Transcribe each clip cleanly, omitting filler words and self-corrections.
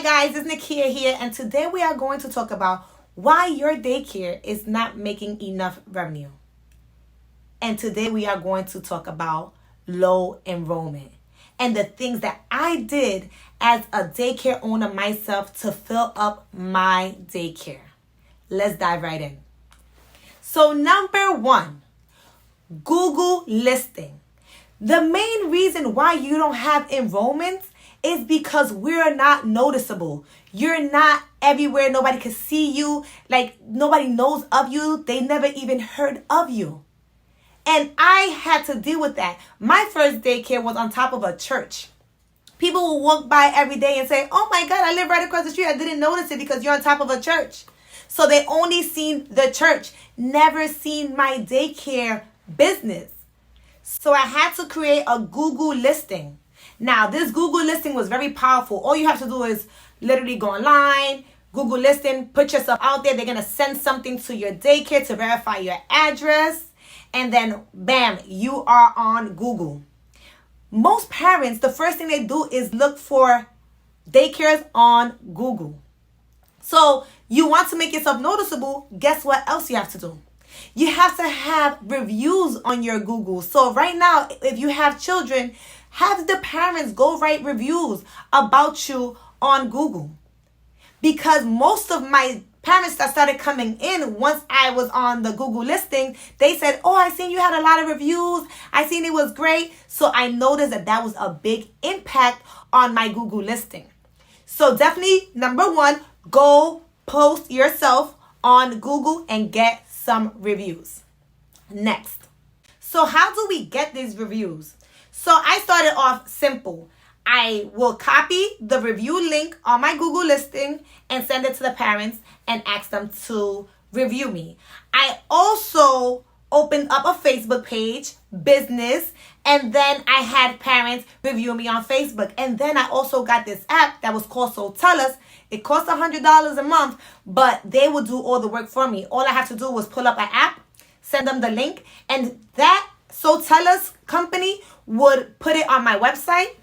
guys, it's Nekea here, and today we are going to talk about why your daycare is not making enough revenue. And today we are going to talk about low enrollment and the things that I did as a daycare owner myself to fill up my daycare. Let's dive right in. So number one, Google listing. The main reason why you don't have enrollments is because we're not noticeable. You're not everywhere. Nobody can see you. Like, nobody knows of you. They never even heard of you. And I had to deal with that. My first daycare was on top of a church. People will walk by every day and say, oh my God, I live right across the street. I didn't notice it because you're on top of a church. So they only seen the church, never seen my daycare business. So I had to create a Google listing. Now, this Google listing was very powerful. All you have to do is literally go online, Google listing, put yourself out there. They're going to send something to your daycare to verify your address. And then, bam, you are on Google. Most parents, the first thing they do is look for daycares on Google. So you want to make yourself noticeable. Guess what else you have to do? You have to have reviews on your Google. So right now, if you have children, have the parents go write reviews about you on Google. Because most of my parents that started coming in once I was on the Google listing, they said, oh, I seen you had a lot of reviews. I seen it was great. So I noticed that was a big impact on my Google listing. So definitely, number one, go post yourself on Google and get some reviews. Next. So how do we get these reviews? So I started off simple. I will copy the review link on my Google listing and send it to the parents and ask them to review me. I also opened up a Facebook page, business, and then I had parents review me on Facebook. And then I also got this app that was called So Tell Us. It costs $100 a month, but they will do all the work for me. All I have to do was pull up an app, send them the link, and that So Tell Us company would put it on my website,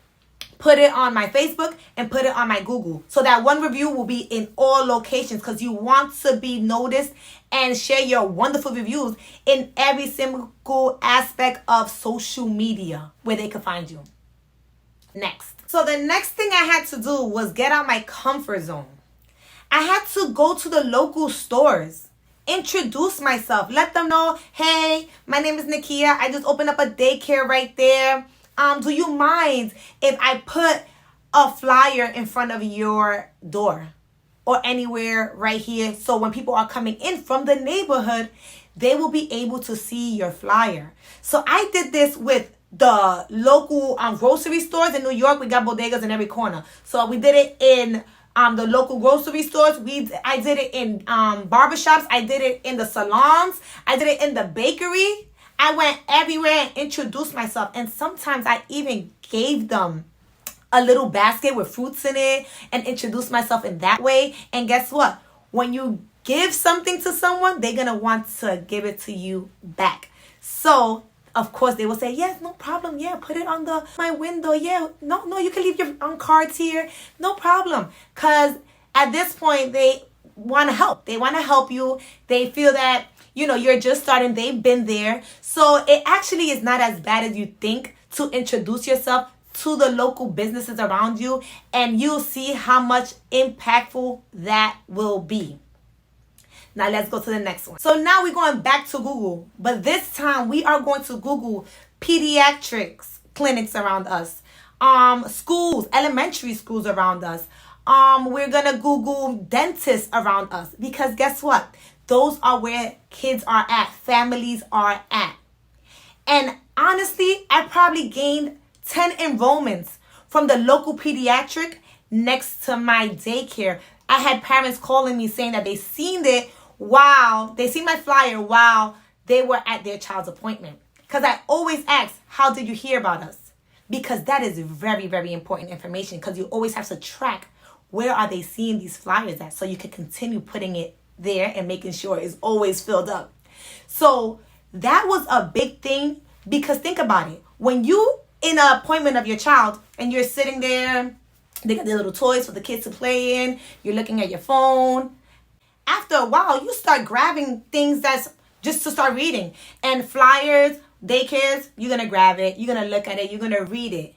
put it on my Facebook, and put it on my Google. So that one review will be in all locations because you want to be noticed and share your wonderful reviews in every single aspect of social media where they can find you. Next. So the next thing I had to do was get out my comfort zone. I had to go to the local stores, introduce myself, let them know, hey, my name is Nekea. I just opened up a daycare right there. Do you mind if I put a flyer in front of your door or anywhere right here? So when people are coming in from the neighborhood, they will be able to see your flyer. So I did this with the local grocery stores in New York. We got bodegas in every corner. So we did it in the local grocery stores. I did it in barbershops. I did it in the salons. I did it in the bakery. I went everywhere and introduced myself. And sometimes I even gave them a little basket with fruits in it and introduced myself in that way. And guess what? When you give something to someone, they're going to want to give it to you back. So, of course, they will say, yes, no problem. Yeah, put it on my window. Yeah, no, you can leave your cards here. No problem. Because at this point, they want to help. They want to help you. They feel that, you're just starting. They've been there. So it actually is not as bad as you think to introduce yourself to the local businesses around you. And you'll see how much impactful that will be. Now let's go to the next one. So now we're going back to Google. But this time we are going to Google pediatrics clinics around us. Schools, elementary schools around us. We're going to Google dentists around us. Because guess what? Those are where kids are at. Families are at. And honestly, I probably gained 10 enrollments from the local pediatric next to my daycare. I had parents calling me saying that they seen it they seen my flyer while they were at their child's appointment. Because I always ask, how did you hear about us? Because that is very, very important information. Because you always have to track where are they seeing these flyers at, so you can continue putting it there and making sure it's always filled up. So that was a big thing, because think about it. When you in an appointment of your child and you're sitting there They got their little toys for the kids to play in. You're looking at your phone. After a while, you start grabbing things that's just to start reading. And flyers, daycares, you're going to grab it. You're going to look at it. You're going to read it.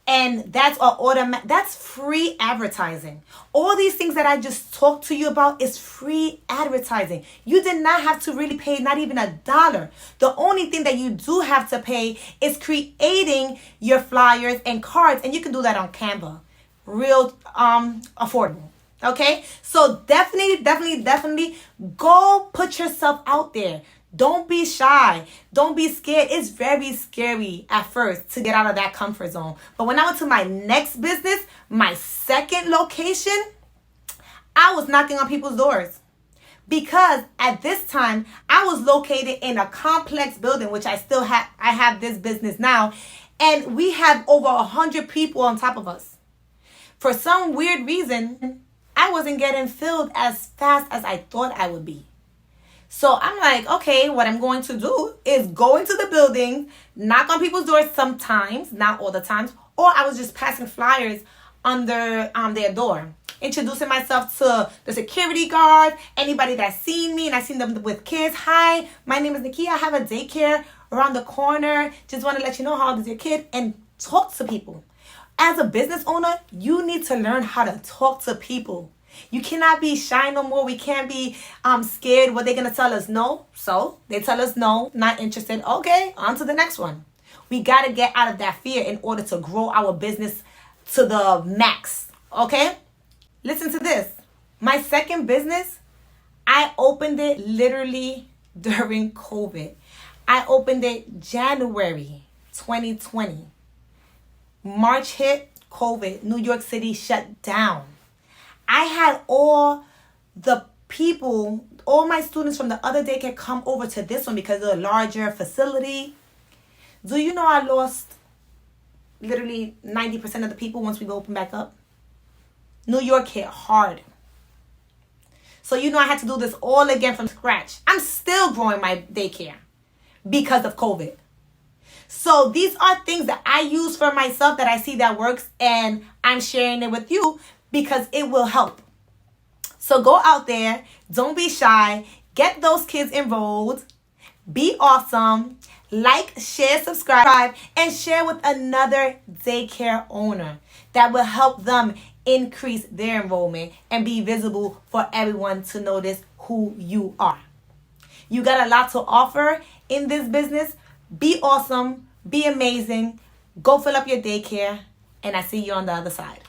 And that's free advertising. All these things that I just talked to you about is free advertising. You did not have to really pay not even $1. The only thing that you do have to pay is creating your flyers and cards, and you can do that on Canva. Real affordable. Okay? So definitely go put yourself out there. Don't be shy. Don't be scared. It's very scary at first to get out of that comfort zone. But when I went to my next business, my second location, I was knocking on people's doors. Because at this time, I was located in a complex building, which I have this business now. And we have over 100 people on top of us. For some weird reason, I wasn't getting filled as fast as I thought I would be. So I'm like, okay, what I'm going to do is go into the building, knock on people's doors sometimes, not all the times, or I was just passing flyers under their door, introducing myself to the security guard, anybody that's seen me, and I seen them with kids. Hi, my name is Nekea. I have a daycare around the corner. Just want to let you know how old is your kid, and talk to people. As a business owner, you need to learn how to talk to people. You cannot be shy no more. We can't be scared what they're going to tell us no. So they tell us no, not interested. Okay, on to the next one. We got to get out of that fear in order to grow our business to the max. Okay? Listen to this. My second business, I opened it literally during COVID. I opened it January 2020. March hit, COVID. New York City shut down. I had all the people, all my students from the other daycare come over to this one because of the larger facility. Do you know I lost literally 90% of the people once we open back up? New York hit hard. So you know I had to do this all again from scratch. I'm still growing my daycare because of COVID. So these are things that I use for myself that I see that works, and I'm sharing it with you because it will help. So go out there. Don't be shy. Get those kids enrolled. Be awesome. Like, share, subscribe, and share with another daycare owner. That will help them increase their enrollment and be visible for everyone to notice who you are. You got a lot to offer in this business. Be awesome. Be amazing. Go fill up your daycare. And I see you on the other side.